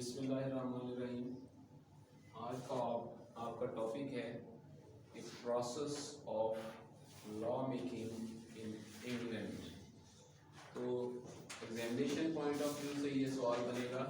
बिस्मिल्लाहिर्रहमानिर्रहीम। आज का आपका टॉपिक है process of law making in England. तो एग्जामिनेशन पॉइंट ऑफ व्यू से ये सवाल बनेगा।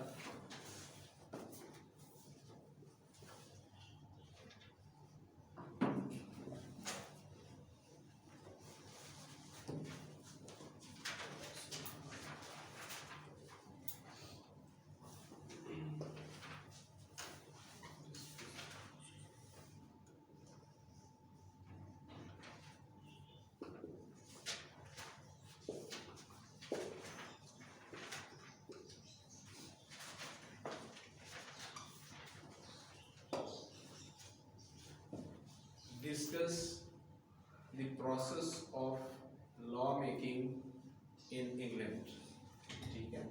Discuss the process of law making in England. ठीक है,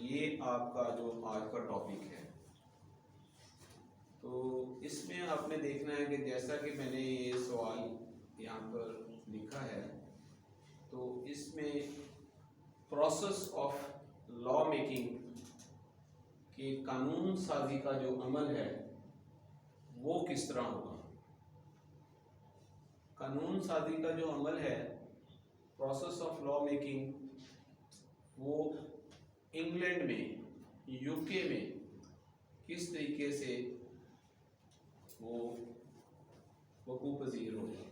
ये आपका जो आज का टॉपिक है। तो इसमें आपने देखना है कि जैसा कि मैंने ये सवाल यहाँ पर लिखा है, तो इसमें प्रोसेस ऑफ लॉ मेकिंग के कानून साजी का जो अमल है वो किस तरह होगा। कानून साजी का जो अमल है, प्रोसेस ऑफ लॉ मेकिंग, वो इंग्लैंड में, यूके में किस तरीके से वो वकूअ पज़ीर होगा।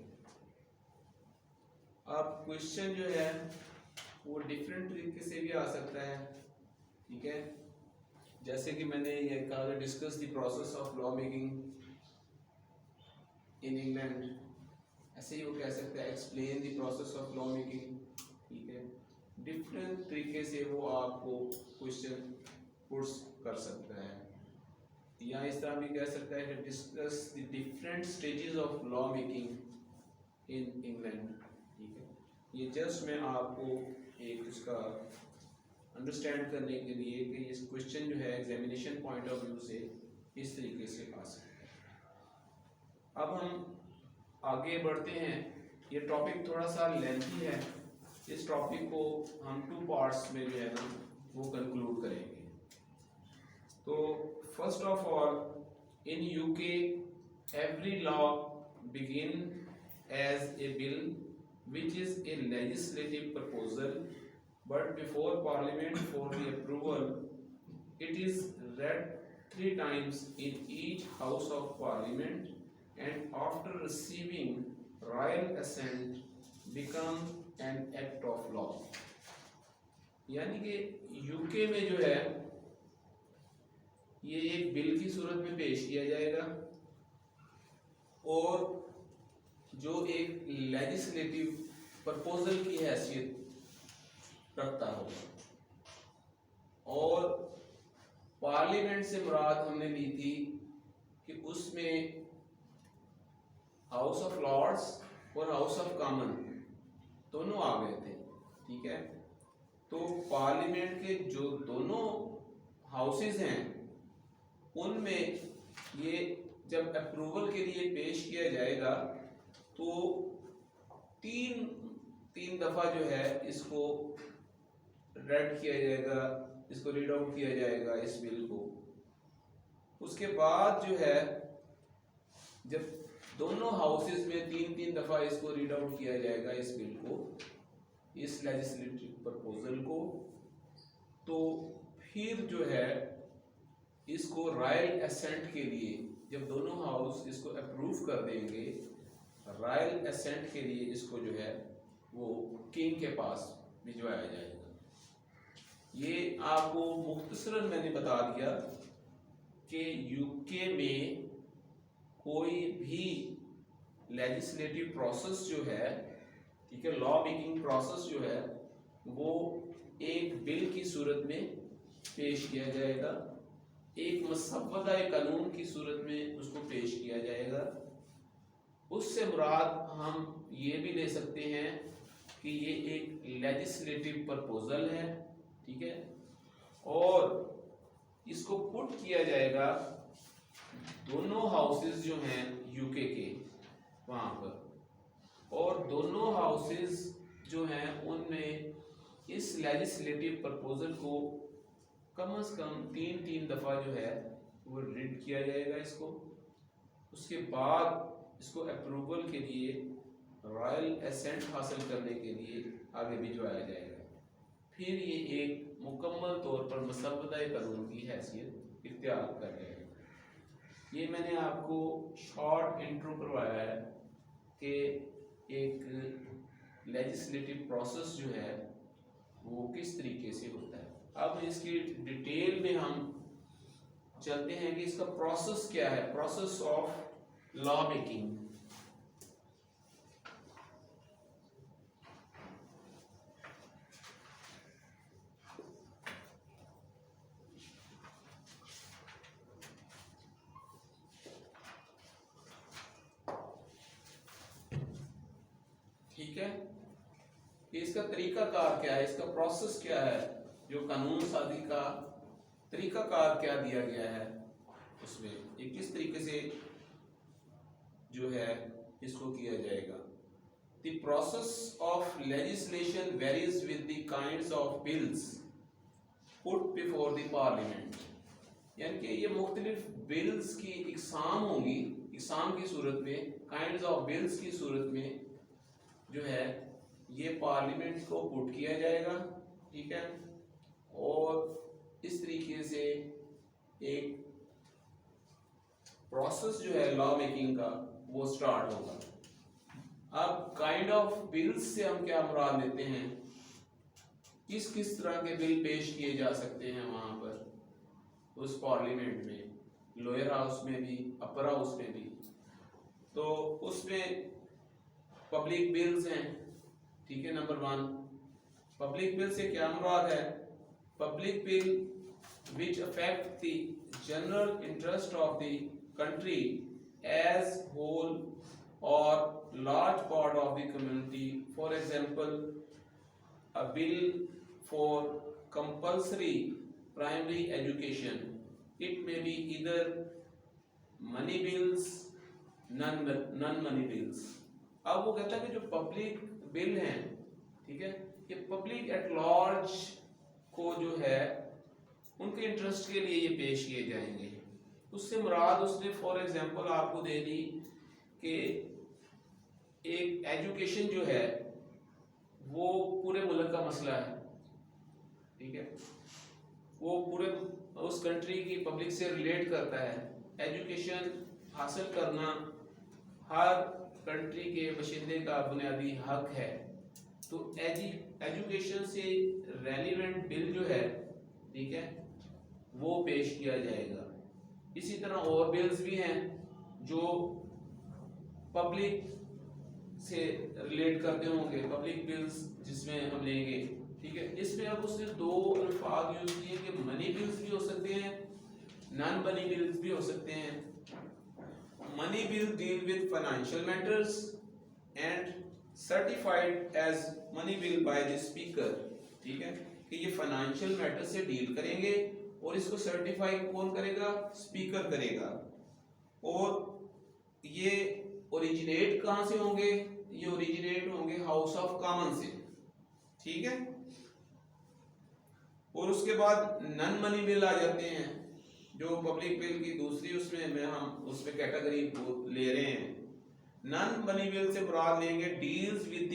अब क्वेश्चन जो है वो डिफरेंट तरीके से भी आ सकता है। ठीक है, जैसे कि मैंने ये कहा, discuss the process of law making in England, ऐसे ही वो कह सकते हैं explain the process of law making. ठीक है, डिफरेंट तरीके से वो आपको क्वेश्चन पुट्स कर सकता है, या इस तरह भी कह सकता है कि discuss the different stages of law making in England. ठीक है, ये जस्ट मैं आपको एक उसका अंडरस्टैंड करने के लिए कि इस क्वेश्चन जो है एग्जामिनेशन पॉइंट ऑफ व्यू से इस तरीके से आ सकता है। अब हम आगे बढ़ते हैं। ये टॉपिक थोड़ा सा लेंथी है, इस टॉपिक को हम 2 पार्ट्स में जो है ना वो कंक्लूड करेंगे। तो first of all, in UK every law begin as a bill which is a legislative proposal, but before parliament for the approval it is read 3 times in each house of parliament, and after receiving royal assent become an act of law। यानी कि UK में जो है ये एक bill की सूरत में पेश किया जाएगा और जो एक लेजिस्लेटिव प्रपोजल की हैसियत रखता होगा। और पार्लियामेंट से मुराद हमने ली थी कि उसमें हाउस ऑफ लॉर्ड्स और हाउस ऑफ कॉमन दोनों आ गए थे। ठीक है, तो पार्लियामेंट के जो दोनों हाउसेस हैं उनमें ये जब अप्रूवल के लिए पेश किया जाएगा तो तीन दफ़ा जो है इसको रेड किया जाएगा, इसको रीड आउट किया जाएगा इस बिल को। उसके बाद जो है जब दोनों हाउसेस में 3 दफ़ा इसको रीड आउट किया जाएगा इस बिल को, इस लेजिस्लेटिव प्रपोजल को, तो फिर जो है इसको रॉयल असेंट के लिए, जब दोनों हाउस इसको अप्रूव कर देंगे, रॉयल असेंट के लिए इसको जो है वो किंग के पास भिजवाया जाएगा। ये आपको मुख्तसरन मैंने बता दिया कि यूके में कोई भी लेजिस्लेटिव प्रोसेस जो है, ठीक है, लॉ मेकिंग प्रोसेस जो है वो एक बिल की सूरत में पेश किया जाएगा, एक मसवदा कानून की सूरत में उसको पेश किया जाएगा। उससे मुराद हम ये भी ले सकते हैं कि ये एक लेजिस्लेटिव प्रपोजल है। ठीक है, और इसको पुट किया जाएगा दोनों हाउसेस जो हैं यूके के वहाँ पर, और दोनों हाउसेस जो हैं उनमें इस लेजिस्लेटिव प्रपोजल को कम से कम 3 दफ़ा जो है वो रीड किया जाएगा इसको। उसके बाद इसको अप्रूवल के लिए रॉयल एसेंट हासिल करने के लिए आगे भिजवाया जाएगा। फिर ये एक मुकम्मल तौर पर मसवदा कानून की हैसियत इख्तियार कर जाएगा। ये मैंने आपको शॉर्ट इंट्रो करवाया है कि एक लेजिस्लेटिव प्रोसेस जो है वो किस तरीके से होता है। अब इसकी डिटेल में हम चलते हैं कि इसका प्रोसेस क्या है, प्रोसेस ऑफ लॉ मेकिंग। ठीक है, इसका तरीकाकार क्या है, इसका प्रोसेस क्या है, जो कानून साजी का तरीकाकार क्या दिया गया है उसमें ये किस तरीके से जो है इसको किया जाएगा। The process of legislation varies with the kinds of bills put before the parliament, यानी कि ये मुख्तलिफ बिल्स की इकसाम होंगी, इकसाम की सूरत में, काइंड्स ऑफ बिल्स की सूरत में जो है ये पार्लियामेंट को पुट किया जाएगा। ठीक है, और इस तरीके से एक प्रोसेस जो है लॉ मेकिंग का वो स्टार्ट होगा। अब काइंड ऑफ बिल्स से हम क्या मुराद लेते हैं, किस किस तरह के बिल पेश किए जा सकते हैं वहां पर उस पार्लियामेंट में, लोअर हाउस में भी अपर हाउस में भी। तो उसमें पब्लिक बिल्स हैं। ठीक है, नंबर 1 पब्लिक बिल से क्या मुराद है, public bill which affect the general interest of the country as whole or large part of the community. For example, a bill for compulsory primary education. It may be either money bills, non-money bills. अब वो कहता है कि जो public bill हैं, ठीक है, ये पब्लिक एट लार्ज को जो है उनके इंटरेस्ट के लिए ये पेश किए जाएंगे। उससे मुराद उसने फॉर एग्जांपल आपको दे दी कि एक एजुकेशन जो है वो पूरे मुल्क का मसला है। ठीक है, वो पूरे उस कंट्री की पब्लिक से रिलेट करता है। एजुकेशन हासिल करना हर कंट्री के बशिंदे का बुनियादी हक है। तो एजुकेशन से रेलिवेंट बिल जो है, ठीक है, वो पेश किया जाएगा। इसी तरह और बिल्स भी हैं जो पब्लिक से रिलेट करते होंगे, पब्लिक बिल्स जिसमें हम लेंगे। ठीक है, इसमें अब उसने 2 अल्फाज यूज किए कि मनी बिल्स भी हो सकते हैं, नॉन मनी बिल्स भी हो सकते हैं। Money bill deal with financial matters and certified as money bill by the speaker. ठीक है, कि ये फाइनेंशियल मैटर से डील करेंगे और इसको सर्टिफाई कौन करेगा, स्पीकर करेगा। और ये ओरिजिनेट कहां से होंगे, ये ओरिजिनेट होंगे हाउस ऑफ कॉमन से। ठीक है, और उसके बाद नॉन मनी बिल आ जाते हैं, जो पब्लिक बिल की दूसरी उसमें हम उसमें कैटेगरी ले रहे हैं। नॉन मनी बिल से मुराद लेंगे deals with the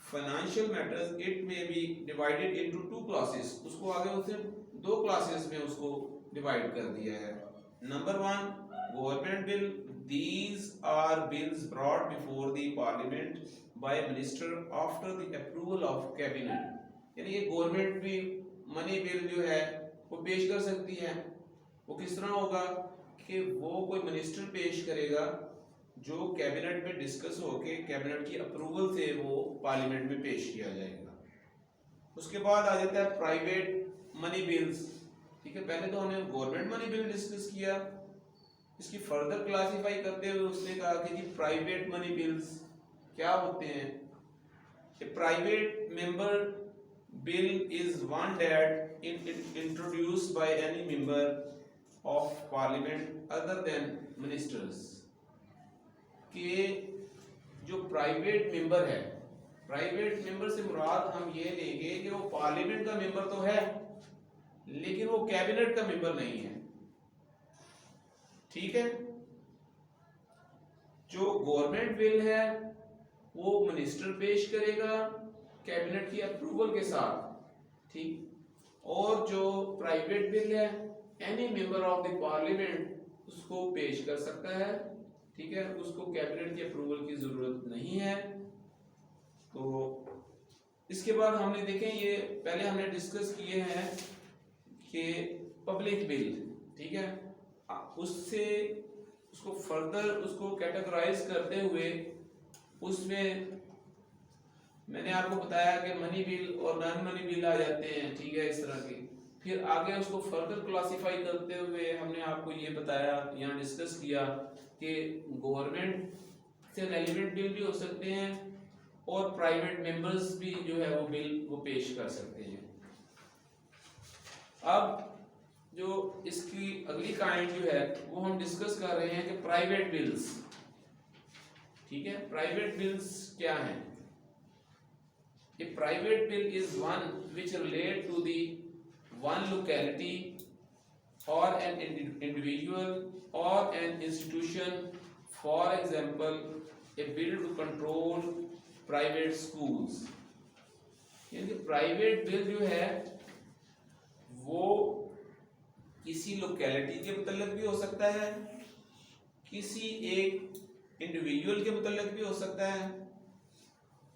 financial matters, it में बी डिवाइडेड इनटू 2 क्लासेस। उसको आगे उसने 2 क्लासेस में उसको डिवाइड कर दिया है। Number 1 government bill, these are bills brought before the parliament by minister after the approval of cabinet. यानी ये गवर्नमेंट भी मनी बिल जो है वो पेश कर सकती है। वो किस तरह होगा कि वो कोई मिनिस्टर पेश करेगा जो कैबिनेट में डिस्कस होके कैबिनेट की अप्रूवल से वो पार्लियामेंट में पेश किया जाएगा। उसके बाद आ जाता है प्राइवेट मनी बिल्स। ठीक है, पहले तो हमने गवर्नमेंट मनी बिल डिस्कस किया, इसकी फर्दर क्लासिफाई करते हुए उसने कहा कि जी प्राइवेट मनी बिल्स क्या होते हैं। A private member bill is one that introduced by any member of parliament other than ministers. कि जो प्राइवेट मेंबर है, प्राइवेट मेंबर से मुराद हम ये लेंगे कि वो पार्लियामेंट का मेंबर तो है लेकिन वो कैबिनेट का मेंबर नहीं है। ठीक है, जो गवर्नमेंट बिल है वो मिनिस्टर पेश करेगा कैबिनेट की अप्रूवल के साथ, ठीक। और जो प्राइवेट बिल है any member of the parliament उसको पेश कर सकता है, ठीक है, उसको कैबिनेट की अप्रूवल की जरूरत नहीं है। तो इसके बाद हमने देखें, ये पहले हमने डिस्कस किए हैं कि पब्लिक बिल, ठीक है, उससे उसको फर्दर उसको कैटेगराइज करते हुए उसमें मैंने आपको बताया कि मनी बिल और नॉन मनी बिल आ जाते हैं, ठीक है, इस तरह के। फिर आगे उसको फर्दर क्लासिफाई करते हुए हमने आपको ये बताया, यहाँ डिस्कस किया कि गवर्नमेंट से रेलिवेंट बिल भी हो सकते हैं और प्राइवेट मेंबर्स भी जो है वो बिल वो पेश कर सकते हैं। अब जो इसकी अगली काइंड जो है वो हम डिस्कस कर रहे हैं कि प्राइवेट बिल्स, ठीक है। प्राइवेट बिल्स क्या हैं? A private bill is one which relate to the one locality और एन इंडिविजुअल और an institution, for example a bill to control private schools. यानी प्राइवेट बिल जो है वो किसी लोकेलिटी के मतलब भी हो सकता है, किसी एक इंडिविजुअल के मतलब भी हो सकता है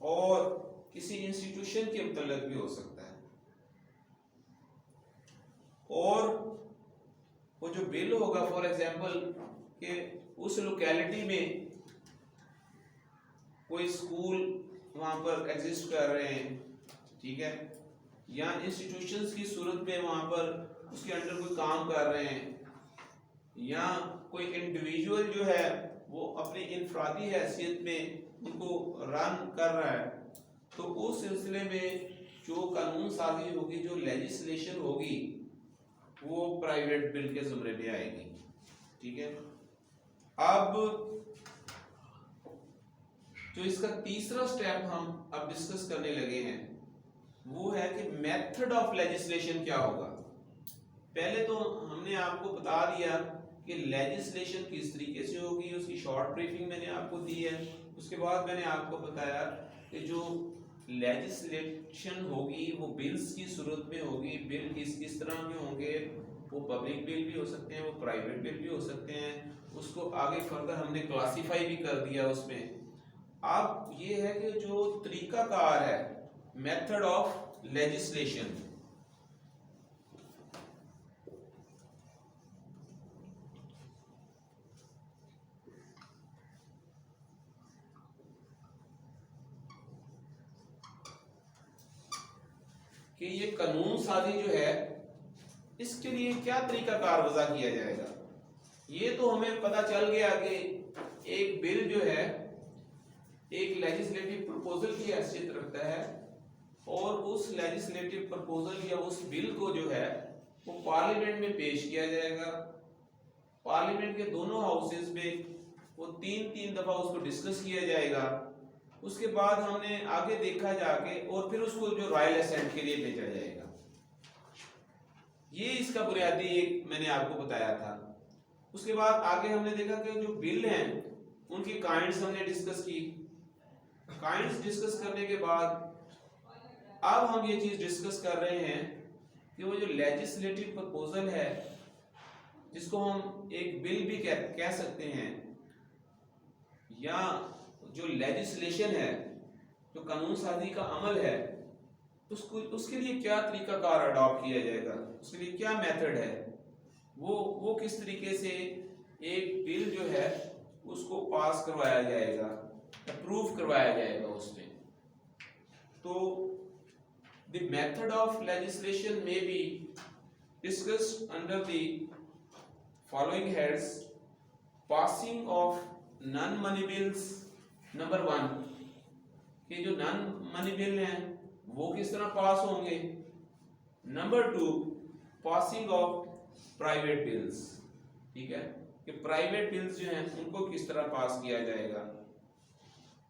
और किसी इंस्टीट्यूशन के मतलब भी हो सकता है। और वो जो बिल होगा, फॉर एग्जांपल कि उस लोकेलिटी में कोई स्कूल वहां पर एग्जिस्ट कर रहे हैं, ठीक है, या इंस्टीट्यूशंस की सूरत में वहां पर उसके अंडर कोई काम कर रहे हैं, या कोई इंडिविजुअल जो है वो अपनी इनफरादी हैसियत में उनको रन कर रहा है, तो उस सिलसिले में जो कानून साजी होगी, जो लेजिस्लेशन होगी, वो प्राइवेट बिल के जुमरे में आएगी, ठीक है। अब जो इसका तीसरा स्टेप हम अब डिस्कस करने लगे हैं वो है कि मेथड ऑफ लेजिस्लेशन क्या होगा। पहले तो हमने आपको बता दिया कि लेजिस्लेशन किस तरीके से होगी, उसकी शॉर्ट ब्रीफिंग मैंने आपको दी है। उसके बाद मैंने आपको बताया कि जो लेजिस्लेशन होगी वो बिल्स की सूरत में होगी। बिल किस तरह के होंगे, वो पब्लिक बिल भी हो सकते हैं, वो प्राइवेट बिल भी हो सकते हैं। उसको आगे फर्दर हमने क्लासीफाई भी कर दिया उसमें। अब ये है कि जो तरीकाकार है, मेथड ऑफ लेजिस्लेशन, कि ये कानून साजी जो है इसके लिए क्या तरीकाकार वज़ा किया जाएगा। ये तो हमें पता चल गया कि एक बिल जो है एक लेजिस्लेटिव प्रपोजल की हैसियत रखता है और उस लेजिस्लेटिव प्रपोजल या उस बिल को जो है वो पार्लियामेंट में पेश किया जाएगा। पार्लियामेंट के दोनों हाउसेस में वो तीन दफा उसको डिस्कस किया जाएगा। उसके बाद हमने आगे देखा जाके और फिर उसको जो रॉयल असेंट के लिए भेजा जाएगा। ये इसका बुनियादी एक मैंने आपको बताया था। उसके बाद आगे हमने देखा कि जो बिल हैं उनकी काइंड्स हमने डिस्कस की। काइंड्स डिस्कस करने के बाद अब हम ये चीज डिस्कस कर रहे हैं कि वो जो लेजिस्लेटिव प्रपोजल है, जिसको हम एक बिल भी कह सकते हैं, या जो लेजिस्लेशन है, जो कानून साजी का अमल है, उसके लिए क्या तरीकाकार अडॉप्ट किया जाएगा, उसके लिए क्या मेथड है, वो किस तरीके से एक बिल जो है उसको पास करवाया जाएगा, अप्रूव करवाया जाएगा उसमें। तो द मेथड ऑफ लेजिस्लेशन में be discussed under the following heads: passing of non money bills. Number 1 कि जो नॉन मनी बिल हैं वो किस तरह पास होंगे। Number 2 passing of private bills, ठीक है, कि प्राइवेट बिल्स जो हैं उनको किस तरह पास किया जाएगा।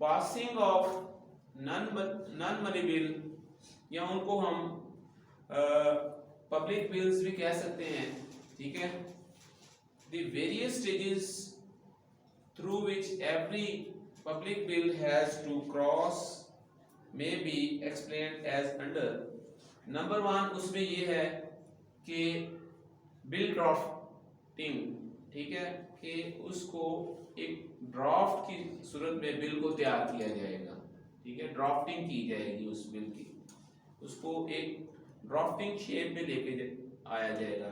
Passing of non money bill, या उनको हम पब्लिक बिल्स भी कह सकते हैं, ठीक है। The various stages through which every public bill has to cross may be explained as under. Number 1 उसमें ये है कि बिल ड्राफ्टिंग, ठीक है, कि उसको एक ड्राफ्ट की सूरत में बिल को तैयार किया जाएगा, ठीक है, ड्राफ्टिंग की जाएगी उस बिल की, उसको एक ड्राफ्टिंग शेप में लेके आया जाएगा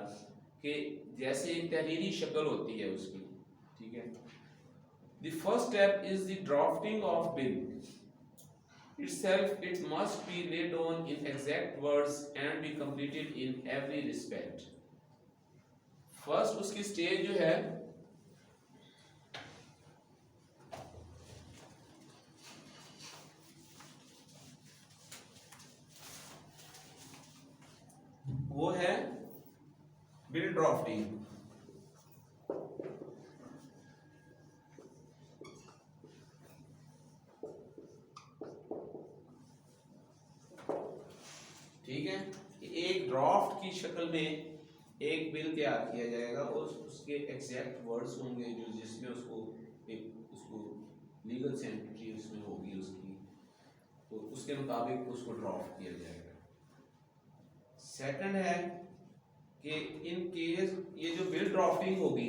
कि जैसे एक तहरीरी शक्ल होती है उसकी, ठीक है। The first step is the drafting of bill itself. It must be laid on in exact words and be completed in every respect. First उसकी स्टेज जो है वो है बिल ड्राफ्टिंग। ठीक है, एक ड्राफ्ट की शक्ल में एक बिल तैयार किया जाएगा और उसके एग्जैक्ट वर्ड्स होंगे जो जिसमें उसको लीगल सेंटिटी उसमें होगी उसकी, तो उसके मुताबिक उसको ड्राफ्ट किया जाएगा। सेकंड है कि इन केस ये जो बिल ड्राफ्टिंग होगी,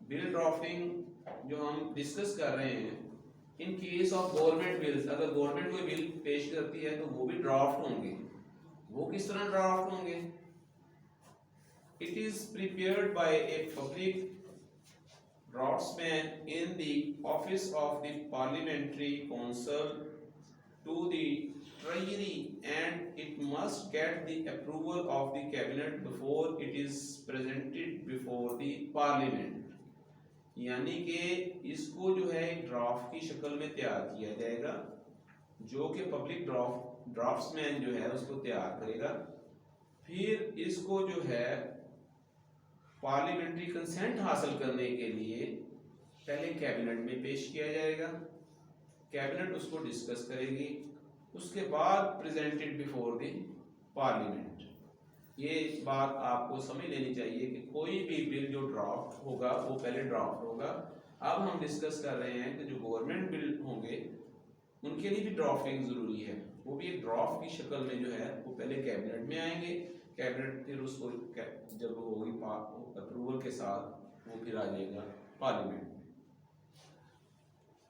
बिल ड्राफ्टिंग जो हम डिस्कस कर रहे हैं, इन केस ऑफ गवर्नमेंट बिल्स, अगर गवर्नमेंट कोई बिल पेश करती है तो वो भी ड्राफ्ट होंगे। वो किस तरह ड्राफ्ट होंगे? It is prepared by a public draftsman in the office of the parliamentary counsel to the treasury and it must get the approval of the cabinet before it is presented before the parliament. यानी कि इसको जो है एक draft की शक्ल में तैयार किया जाएगा, जो कि पब्लिक ड्राफ्ट्समैन जो है उसको तैयार करेगा। फिर इसको जो है पार्लियामेंट्री कंसेंट हासिल करने के लिए पहले कैबिनेट में पेश किया जाएगा, कैबिनेट उसको डिस्कस करेगी, उसके बाद प्रेजेंटेड बिफोर द पार्लियामेंट। ये बात आपको समझ लेनी चाहिए कि कोई भी बिल जो ड्राफ्ट होगा वो पहले ड्राफ्ट होगा। अब हम डिस्कस कर रहे हैं कि जो गवर्नमेंट बिल होंगे उनके लिए भी ड्राफ्टिंग जरूरी है, वो भी एक ड्राफ्ट की शक्ल में जो है वो पहले कैबिनेट में आएंगे, कैबिनेट फिर उसको जब होगी अप्रूवल के साथ वो फिर आ जाएगा पार्लियामेंट में।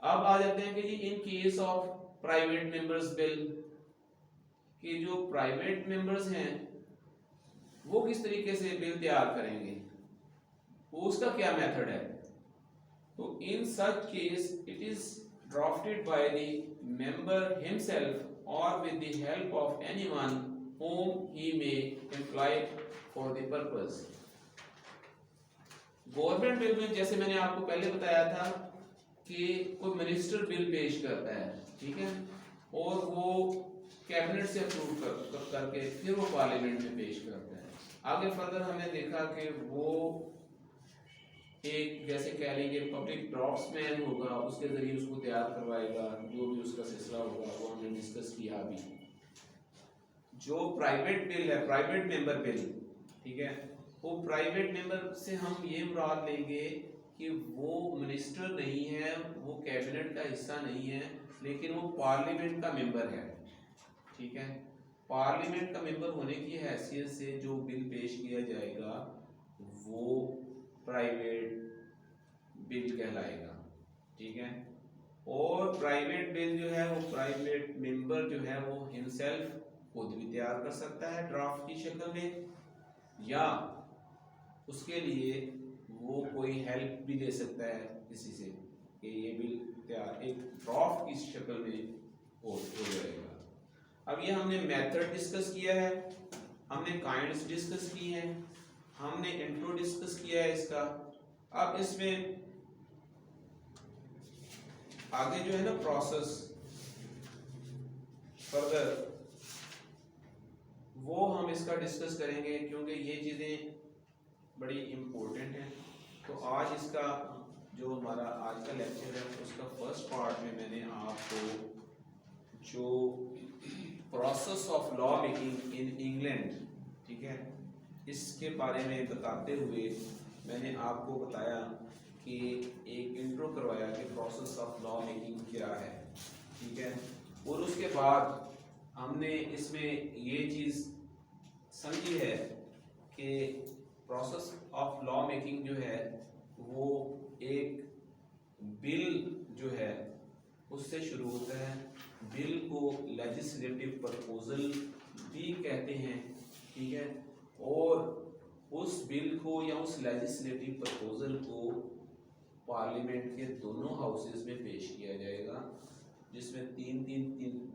अब आ जाते हैं कि जी in case of private members bill, कि जो प्राइवेट मेंबर्स हैं वो किस तरीके से बिल तैयार करेंगे, वो उसका क्या मेथड है। तो in such case it is drafted by the member himself और with the help of anyone whom he may employ for the purpose। Government bill में जैसे मैंने आपको पहले बताया था कि कोई मिनिस्टर बिल पेश करता है, ठीक है, और वो कैबिनेट से अप्रूव करके फिर वो पार्लियामेंट में पेश करता है। आगे फर्दर हमने देखा कि वो एक जैसे कह लीजिए पब्लिक ड्राफ्ट्समैन होगा, उसके जरिए उसको तैयार करवाएगा, जो भी उसका सिलसिला होगा वो हमने डिस्कस किया। अभी जो प्राइवेट बिल है, प्राइवेट मेंबर बिल, ठीक है, वो प्राइवेट मेंबर से हम ये मुराद लेंगे कि वो मिनिस्टर नहीं है, वो कैबिनेट का हिस्सा नहीं है, लेकिन वो पार्लियामेंट का मेंबर है, ठीक है। पार्लियामेंट का मेंबर होने की हैसियत से जो बिल पेश किया जाएगा वो प्राइवेट बिल कहलाएगा, ठीक है। और प्राइवेट बिल जो है वो प्राइवेट मेंबर जो है वो हिमसेल्फ खुद भी तैयार कर सकता है ड्राफ्ट की शक्ल में, या उसके लिए वो कोई हेल्प भी ले सकता है किसी से कि ये बिल तैयार एक ड्राफ्ट की शक्ल में हो जाएगा। अब ये हमने मेथड डिस्कस किया है, हमने काइंड्स डिस्कस की हैं, हमने इंट्रो डिस्कस किया है इसका। अब इसमें आगे जो है ना प्रोसेस फर्दर वो हम इसका डिस्कस करेंगे, क्योंकि ये चीज़ें बड़ी इम्पोर्टेंट हैं। तो आज इसका जो हमारा आज का लेक्चर है उसका फर्स्ट पार्ट में मैंने आपको जो process of law making in England, ठीक है, इसके बारे में बताते हुए मैंने आपको बताया कि एक इंट्रो करवाया कि प्रोसेस ऑफ लॉ मेकिंग क्या है, ठीक है। और उसके बाद हमने इसमें ये चीज़ समझी है कि प्रोसेस ऑफ लॉ मेकिंग जो है वो एक बिल जो है उससे शुरू होता है। बिल को लेजिस्लेटिव प्रपोजल भी कहते हैं, ठीक है। और उस बिल को या उस लेजिस्लेटिव प्रपोजल को पार्लियामेंट के दोनों हाउसेस में पेश किया जाएगा, जिसमें तीन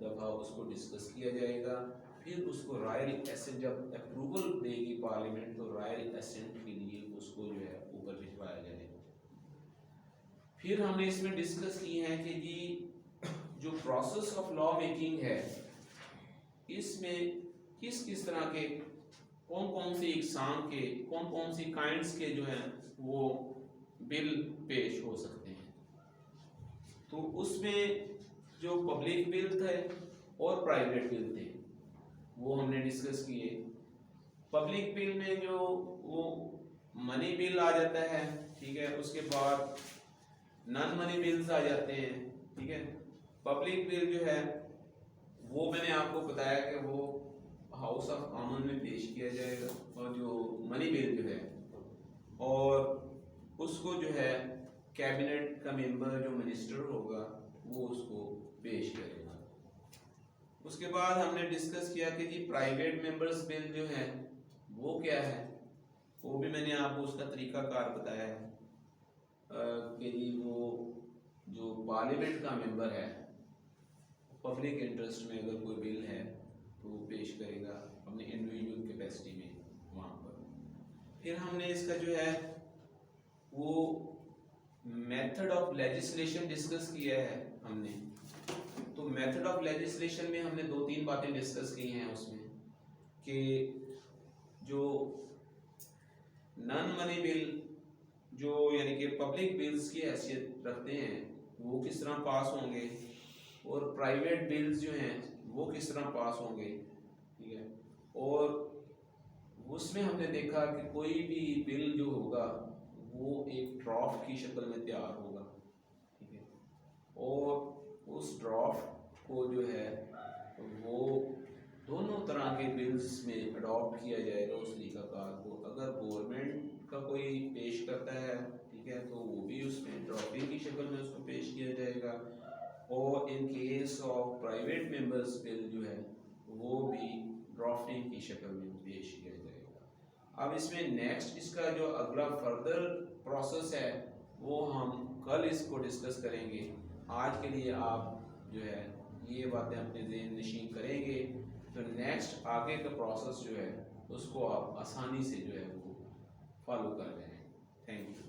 दफ़ा उसको डिस्कस किया जाएगा। फिर उसको रॉयल एसेंट जब अप्रूवल देगी पार्लियामेंट, तो रॉयल एसेंट के लिए उसको जो है ऊपर भिजवाया जाएगा। फिर हमने इसमें डिस्कस की है कि जी जो प्रोसेस ऑफ लॉ मेकिंग है इसमें किस किस तरह के कौन कौन सी इकसाम के कौन कौन सी काइंड्स के जो हैं वो बिल पेश हो सकते हैं। तो उसमें जो पब्लिक बिल थे और प्राइवेट बिल थे वो हमने डिस्कस किए। पब्लिक बिल में जो वो मनी बिल आ जाता है, ठीक है, उसके बाद नॉन मनी बिल्स आ जाते हैं, ठीक है। पब्लिक बिल जो है वो मैंने आपको बताया कि वो हाउस ऑफ कॉमन में पेश किया जाएगा, और जो मनी बिल जो है और उसको जो है कैबिनेट का मेंबर जो मिनिस्टर होगा वो उसको पेश करेगा। उसके बाद हमने डिस्कस किया कि जी प्राइवेट मेंबर्स बिल जो है वो क्या है, वो भी मैंने आपको उसका तरीकाकार बताया है कि जी वो जो पार्लियामेंट का मेंबर है पब्लिक इंटरेस्ट में अगर कोई बिल है तो वो पेश करेगा अपनी इंडिविजुअल कैपेसिटी में वहाँ पर। फिर हमने इसका जो है वो मेथड ऑफ लेजिस्लेशन डिस्कस किया है हमने। तो मेथड ऑफ लेजिस्लेशन में हमने 2-3 बातें डिस्कस की हैं उसमें कि जो नॉन मनी बिल जो यानी कि पब्लिक बिल्स की हैसियत रखते हैं वो किस तरह पास होंगे, और प्राइवेट बिल्स जो हैं वो किस तरह पास होंगे, ठीक है। और उसमें हमने देखा कि कोई भी बिल जो होगा वो एक ड्राफ्ट की शक्ल में तैयार होगा, ठीक है। और उस ड्राफ्ट को जो है वो दोनों तरह के बिल्स में अडॉप्ट किया जाएगा उस तरीकाकार को। अगर गवर्नमेंट का कोई पेश करता है, ठीक है, तो वो भी उसमें ड्राफ्टिंग की शक्ल में उसको पेश किया जाएगा, और इन case of private members bill जो है वो भी ड्राफ्टिंग की शक्ल में पेश किया जाएगा। अब इसमें नेक्स्ट इसका जो अगला फर्दर प्रोसेस है वो हम कल इसको डिस्कस करेंगे। आज के लिए आप जो है ये बातें अपने ज़हन नशीन करेंगे तो नेक्स्ट आगे का प्रोसेस जो है उसको आप आसानी से जो है वो फॉलो कर लें। Thank you.